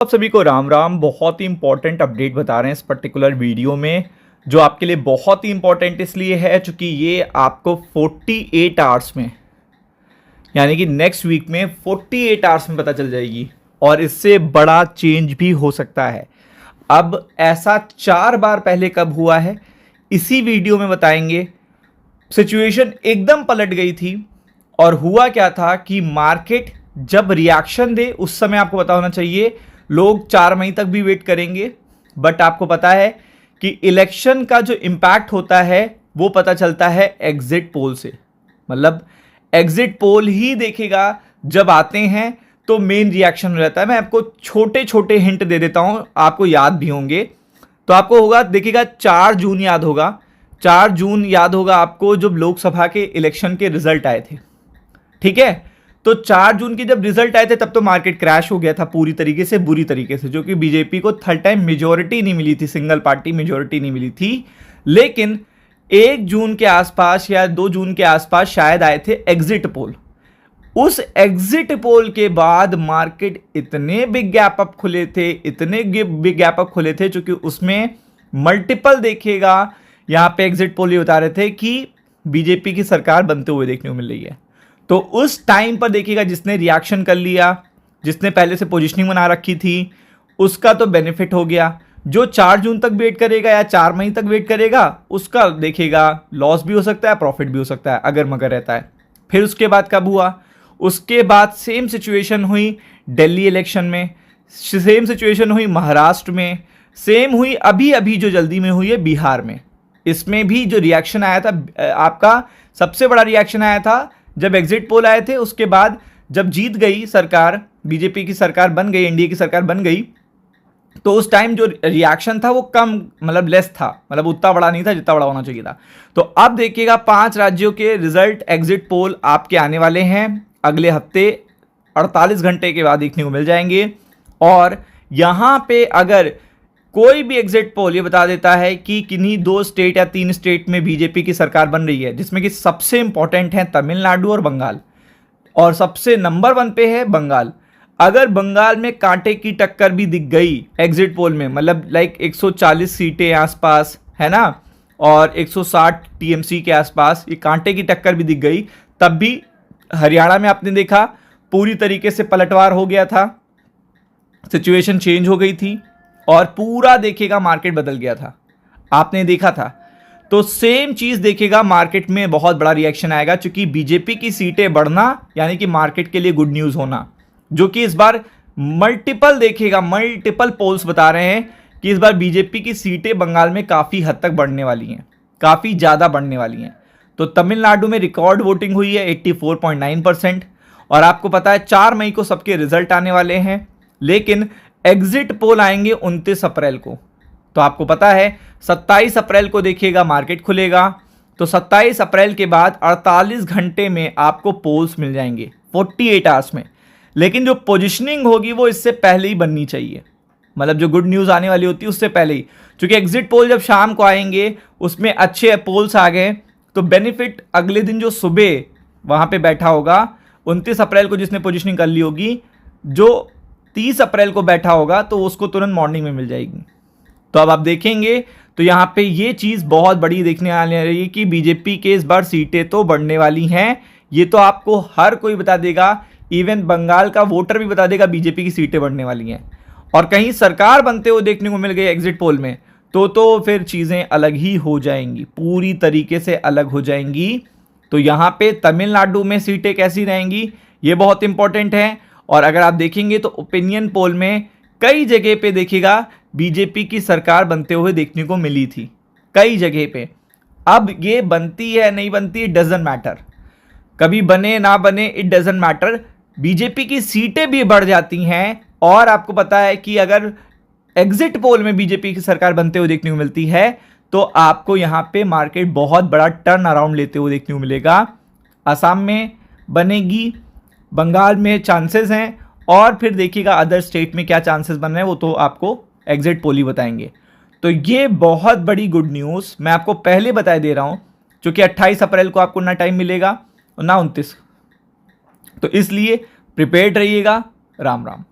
आप सभी को राम राम। बहुत ही इंपॉर्टेंट अपडेट बता रहे हैं इस पर्टिकुलर वीडियो में, जो आपके लिए बहुत ही इंपॉर्टेंट इसलिए है क्योंकि ये आपको 48 आवर्स में, यानी कि नेक्स्ट वीक में 48 आवर्स में पता चल जाएगी और इससे बड़ा चेंज भी हो सकता है। अब ऐसा 4 बार पहले कब हुआ है इसी वीडियो में बताएंगे। सिचुएशन एकदम पलट गई थी और हुआ क्या था कि मार्केट जब रिएक्शन दे उस समय आपको पता होना चाहिए लोग 4 मई तक भी वेट करेंगे, बट आपको पता है कि इलेक्शन का जो इंपैक्ट होता है वो पता चलता है एग्जिट पोल से। मतलब एग्जिट पोल ही देखेगा जब आते हैं तो मेन रिएक्शन हो जाता है। मैं आपको छोटे छोटे हिंट दे देता हूं, आपको याद भी होंगे। तो आपको होगा, देखिएगा 4 जून याद होगा, 4 जून याद होगा आपको जब लोकसभा के इलेक्शन के रिजल्ट आए थे, ठीक है। तो 4 जून की जब रिजल्ट आए थे तब तो मार्केट क्रैश हो गया था पूरी तरीके से, बुरी तरीके से, जो कि बीजेपी को थर्ड टाइम मेजोरिटी नहीं मिली थी, सिंगल पार्टी मेजोरिटी नहीं मिली थी। लेकिन 1 जून के आसपास या 2 जून के आसपास शायद आए थे एग्जिट पोल। उस एग्जिट पोल के बाद मार्केट इतने बिग गैप अप खुले थे, इतने बिग गैप अप खुले थे, क्योंकि उसमें मल्टीपल देखिएगा। यहां पे एग्जिट पोल ये बता रहे थे कि बीजेपी की सरकार बनते हुए देखने को मिल रही है। तो उस टाइम पर देखिएगा जिसने रिएक्शन कर लिया, जिसने पहले से पोजीशनिंग बना रखी थी, उसका तो बेनिफिट हो गया। जो 4 जून तक वेट करेगा या 4 मई तक वेट करेगा उसका देखिएगा लॉस भी हो सकता है, प्रॉफिट भी हो सकता है, अगर मगर रहता है। फिर उसके बाद कब हुआ, उसके बाद सेम सिचुएशन हुई दिल्ली इलेक्शन में, सेम सिचुएशन हुई महाराष्ट्र में, सेम हुई अभी अभी जो जल्दी में हुई है बिहार में। इसमें भी जो रिएक्शन आया था, आपका सबसे बड़ा रिएक्शन आया था जब एग्जिट पोल आए थे। उसके बाद जब जीत गई सरकार, बीजेपी की सरकार बन गई, एनडीए की सरकार बन गई, तो उस टाइम जो रिएक्शन था वो कम, मतलब लेस था, मतलब उतना बड़ा नहीं था जितना बड़ा होना चाहिए था। तो अब देखिएगा 5 राज्यों के रिजल्ट एग्जिट पोल आपके आने वाले हैं अगले हफ्ते, 48 घंटे के बाद देखने को मिल जाएंगे। और यहां पे अगर कोई भी एग्जिट पोल ये बता देता है कि किन्हीं 2 स्टेट या 3 स्टेट में बीजेपी की सरकार बन रही है, जिसमें कि सबसे इंपॉर्टेंट है तमिलनाडु और बंगाल, और सबसे नंबर 1 पे है बंगाल। अगर बंगाल में कांटे की टक्कर भी दिख गई एग्जिट पोल में, मतलब लाइक 140 सीटें आसपास है ना, और 160 टीएमसी के आसपास ये कांटे की टक्कर भी दिख गई, तब भी हरियाणा में आपने देखा पूरी तरीके से पलटवार हो गया था, सिचुएशन चेंज हो गई थी और पूरा देखिएगा मार्केट बदल गया था, आपने देखा था। तो सेम चीज देखिएगा मार्केट में बहुत बड़ा रिएक्शन आएगा, क्योंकि बीजेपी की सीटें बढ़ना यानी कि मार्केट के लिए गुड न्यूज होना, जो कि इस बार मल्टीपल देखिएगा, मल्टीपल पोल्स बता रहे हैं कि इस बार बीजेपी की सीटें बंगाल में काफी हद तक बढ़ने वाली हैं, काफी ज्यादा बढ़ने वाली हैं। तो तमिलनाडु में रिकॉर्ड वोटिंग हुई है 84.9%, और आपको पता है 4 मई को सबके रिजल्ट आने वाले हैं, लेकिन एग्जिट पोल आएंगे 29 अप्रैल को। तो आपको पता है 27 अप्रैल को देखिएगा मार्केट खुलेगा, तो 27 अप्रैल के बाद 48 घंटे में आपको पोल्स मिल जाएंगे 48 आवर्स में। लेकिन जो पोजीशनिंग होगी वो इससे पहले ही बननी चाहिए, मतलब जो गुड न्यूज़ आने वाली होती है उससे पहले ही, क्योंकि एग्जिट पोल जब शाम को आएंगे उसमें अच्छे पोल्स आ गए तो बेनिफिट अगले दिन जो सुबह वहाँ पर बैठा होगा 29 अप्रैल को जिसने पोजिशनिंग कर ली होगी, जो 30 अप्रैल को बैठा होगा तो उसको तुरंत मॉर्निंग में मिल जाएगी। तो अब आप देखेंगे तो यहाँ पे ये चीज़ बहुत बड़ी देखने आने रही है कि बीजेपी के इस बार सीटें तो बढ़ने वाली हैं। ये तो आपको हर कोई बता देगा, इवन बंगाल का वोटर भी बता देगा बीजेपी की सीटें बढ़ने वाली हैं। और कहीं सरकार बनते हुए देखने को मिल गई एग्जिट पोल में तो फिर चीज़ें अलग ही हो जाएंगी, पूरी तरीके से अलग हो जाएंगी। तो यहाँ पे तमिलनाडु में सीटें कैसी रहेंगी ये बहुत इंपॉर्टेंट है। और अगर आप देखेंगे तो ओपिनियन पोल में कई जगह पे देखिएगा बीजेपी की सरकार बनते हुए देखने को मिली थी, कई जगह पे। अब ये बनती है नहीं बनती इट डजंट मैटर, कभी बने ना बने इट डजंट मैटर, बीजेपी की सीटें भी बढ़ जाती हैं। और आपको पता है कि अगर एग्जिट पोल में बीजेपी की सरकार बनते हुए देखने को मिलती है तो आपको यहाँ पे मार्केट बहुत बड़ा टर्न अराउंड लेते हुए देखने को मिलेगा। असम में बनेगी, बंगाल में चांसेस हैं, और फिर देखिएगा अदर स्टेट में क्या चांसेस बन रहे हैं वो तो आपको एग्जिट पोल ही बताएंगे। तो ये बहुत बड़ी गुड न्यूज़ मैं आपको पहले बता दे रहा हूँ, क्योंकि 28 अप्रैल को आपको ना टाइम मिलेगा और ना 29, तो इसलिए प्रिपेयर्ड रहिएगा। राम राम।